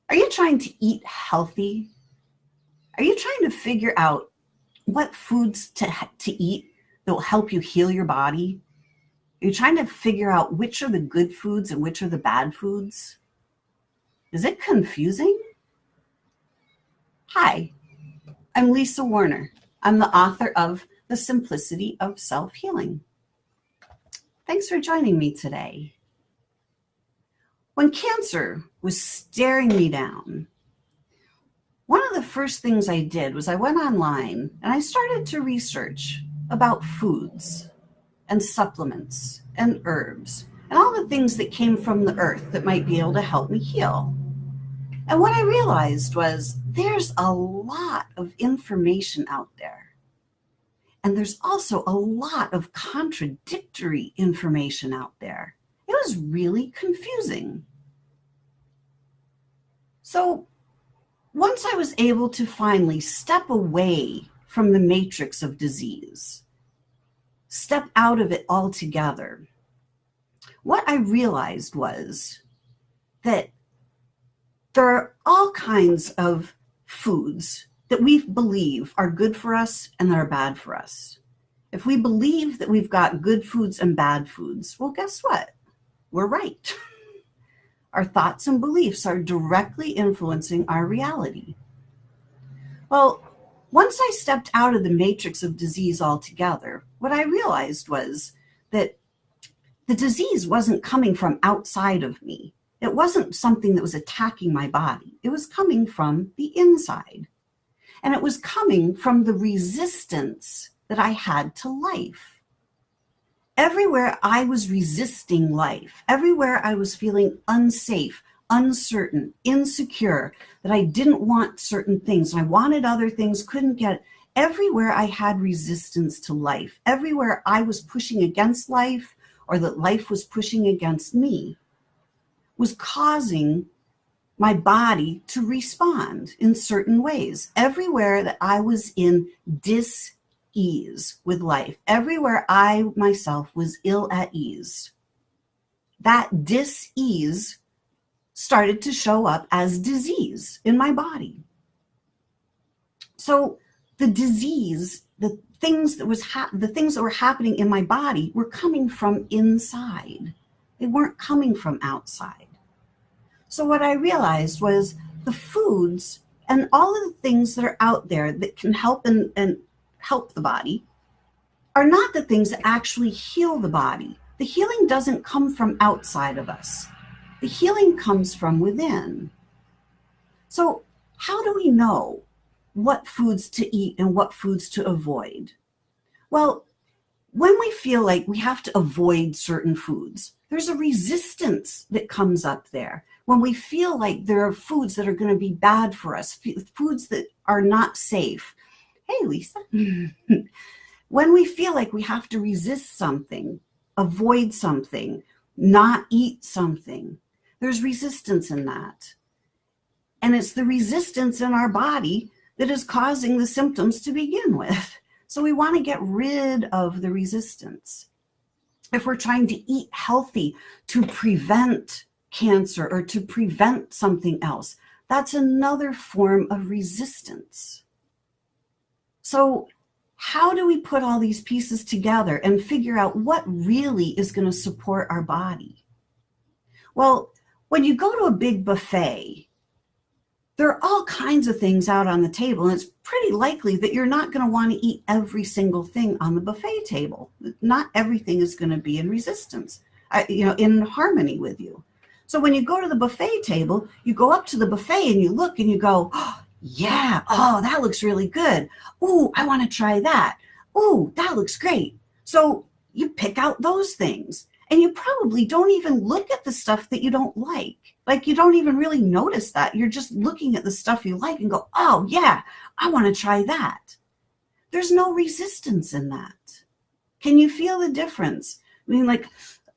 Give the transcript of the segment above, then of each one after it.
Are you trying to eat healthy? Are you trying to figure out what foods to eat that will help you heal your body? Are you trying to figure out which are the good foods and which are the bad foods? Is it confusing? Hi, I'm Lisa Warner. I'm the author of The Simplicity of Self-Healing. Thanks for joining me today. When cancer was staring me down, one of the first things I did was I went online and I started to research about foods and supplements and herbs and all the things that came from the earth that might be able to help me heal. And what I realized was there's a lot of information out there. And there's also a lot of contradictory information out there. It was really confusing. So once I was able to finally step away from the matrix of disease, step out of it altogether, what I realized was that there are all kinds of foods that we believe are good for us and that are bad for us. If we believe that we've got good foods and bad foods, well, guess what? We're right. Our thoughts and beliefs are directly influencing our reality. Well, once I stepped out of the matrix of disease altogether, what I realized was that the disease wasn't coming from outside of me. It wasn't something that was attacking my body. It was coming from the inside. And it was coming from the resistance that I had to life. Everywhere I was resisting life, everywhere I was feeling unsafe, uncertain, insecure, that I didn't want certain things, and I wanted other things, couldn't get it. Everywhere I had resistance to life, everywhere I was pushing against life, or that life was pushing against me, was causing my body to respond in certain ways. Everywhere that I was in dis-ease with life, everywhere I myself was ill at ease, that dis-ease started to show up as disease in my body. So the disease, the things that were happening in my body were coming from inside. They weren't coming from outside. So what I realized was the foods and all of the things that are out there that can help and help the body are not the things that actually heal the body. The healing doesn't come from outside of us. The healing comes from within. So how do we know what foods to eat and what foods to avoid? Well, when we feel like we have to avoid certain foods, there's a resistance that comes up there. When we feel like there are foods that are going to be bad for us, foods that are not safe. Hey, Lisa. When we feel like we have to resist something, avoid something, not eat something, there's resistance in that. And it's the resistance in our body that is causing the symptoms to begin with. So we want to get rid of the resistance. If we're trying to eat healthy to prevent cancer or to prevent something else, that's another form of resistance. So how do we put all these pieces together and figure out what really is going to support our body? Well, when you go to a big buffet, there are all kinds of things out on the table, and it's pretty likely that you're not going to want to eat every single thing on the buffet table. Not everything is going to be in resistance, in harmony with you. So when you go to the buffet table, you go up to the buffet and you look and you go, oh, yeah, oh, that looks really good. Ooh, I want to try that. Ooh, that looks great. So you pick out those things, and you probably don't even look at the stuff that you don't like. Like, you don't even really notice that. You're just looking at the stuff you like and go, oh, yeah, I want to try that. There's no resistance in that. Can you feel the difference? I mean, like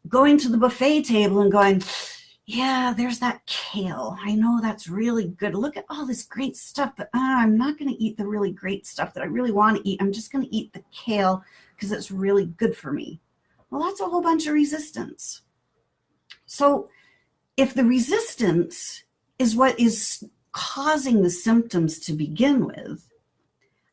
going to the buffet table and going, yeah, there's that kale. I know that's really good. Look at all this great stuff, but I'm not going to eat the really great stuff that I really want to eat. I'm just going to eat the kale because it's really good for me. Well, that's a whole bunch of resistance. So if the resistance is what is causing the symptoms to begin with.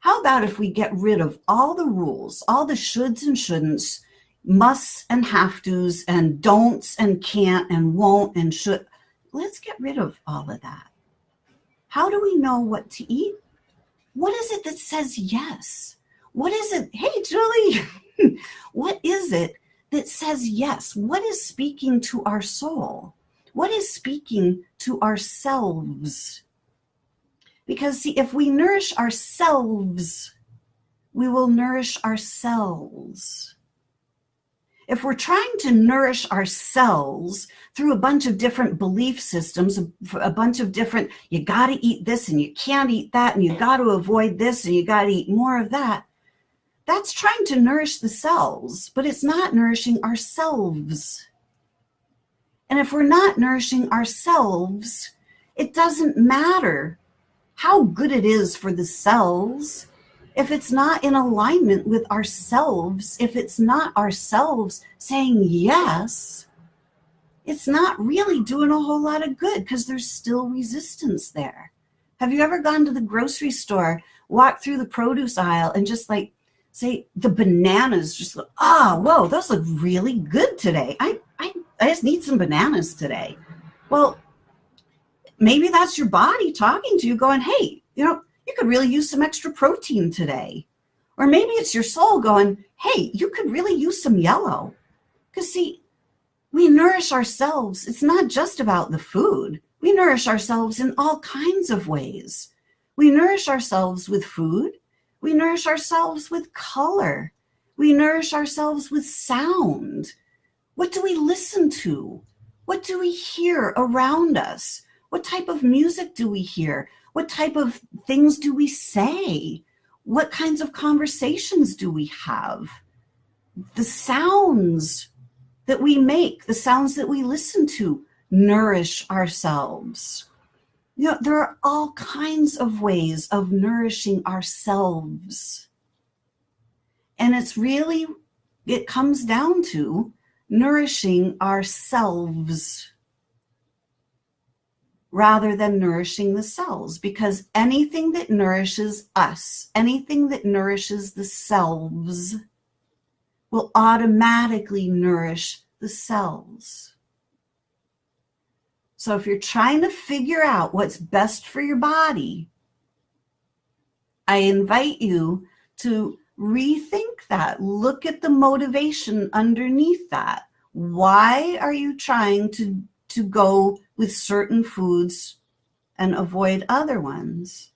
How about if we get rid of all the rules, all the shoulds and shouldn'ts, musts and have tos and don'ts and can't and won't and should. Let's get rid of all of that. How do we know what to eat? What is it that says yes? What is it? Hey, Julie, what is it that says yes? What is speaking to our soul? What is speaking to ourselves? Because see, if we nourish ourselves, we will nourish ourselves. If we're trying to nourish ourselves through a bunch of different belief systems, a bunch of different, you got to eat this and you can't eat that, and you got to avoid this and you got to eat more of that, that's trying to nourish the cells, but it's not nourishing ourselves. And if we're not nourishing ourselves, it doesn't matter how good it is for the cells. If it's not in alignment with ourselves, if it's not ourselves saying yes, it's not really doing a whole lot of good because there's still resistance there. Have you ever gone to the grocery store, walked through the produce aisle and just like say the bananas just look, whoa, those look really good today. I just need some bananas today. Well, maybe that's your body talking to you going, hey, you could really use some extra protein today. Or maybe it's your soul going, hey, you could really use some yellow. Because see, we nourish ourselves. It's not just about the food. We nourish ourselves in all kinds of ways. We nourish ourselves with food. We nourish ourselves with color. We nourish ourselves with sound. What do we listen to? What do we hear around us? What type of music do we hear? What type of things do we say? What kinds of conversations do we have? The sounds that we make, the sounds that we listen to, nourish ourselves. There are all kinds of ways of nourishing ourselves. And it comes down to nourishing ourselves rather than nourishing the cells, because anything that nourishes us, anything that nourishes the selves, will automatically nourish the cells. So if you're trying to figure out what's best for your body, I invite you to rethink that. Look at the motivation underneath that. Why are you trying to go with certain foods and avoid other ones?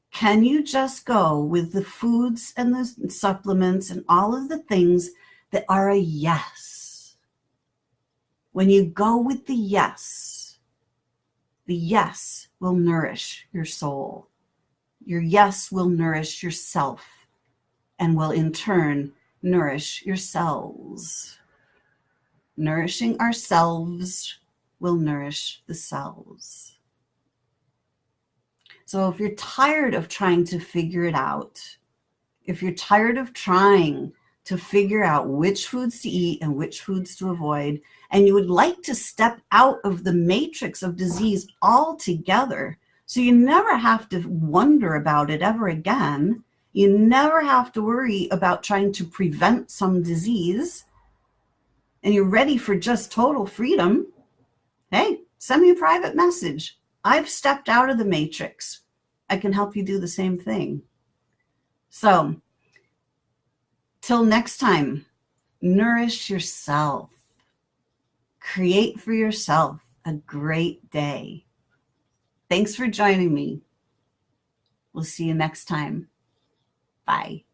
Can you just go with the foods and the supplements and all of the things that are a yes? When you go with the yes will nourish your soul. Your yes will nourish yourself and will in turn nourish your cells. Nourishing ourselves will nourish the cells. So if you're tired of trying to figure it out, if you're tired of trying to figure out which foods to eat and which foods to avoid, and you would like to step out of the matrix of disease altogether, so you never have to wonder about it ever again, you never have to worry about trying to prevent some disease, and you're ready for just total freedom, hey, send me a private message. I've stepped out of the matrix. I can help you do the same thing. So, till next time, nourish yourself. Create for yourself a great day. Thanks for joining me. We'll see you next time. Bye.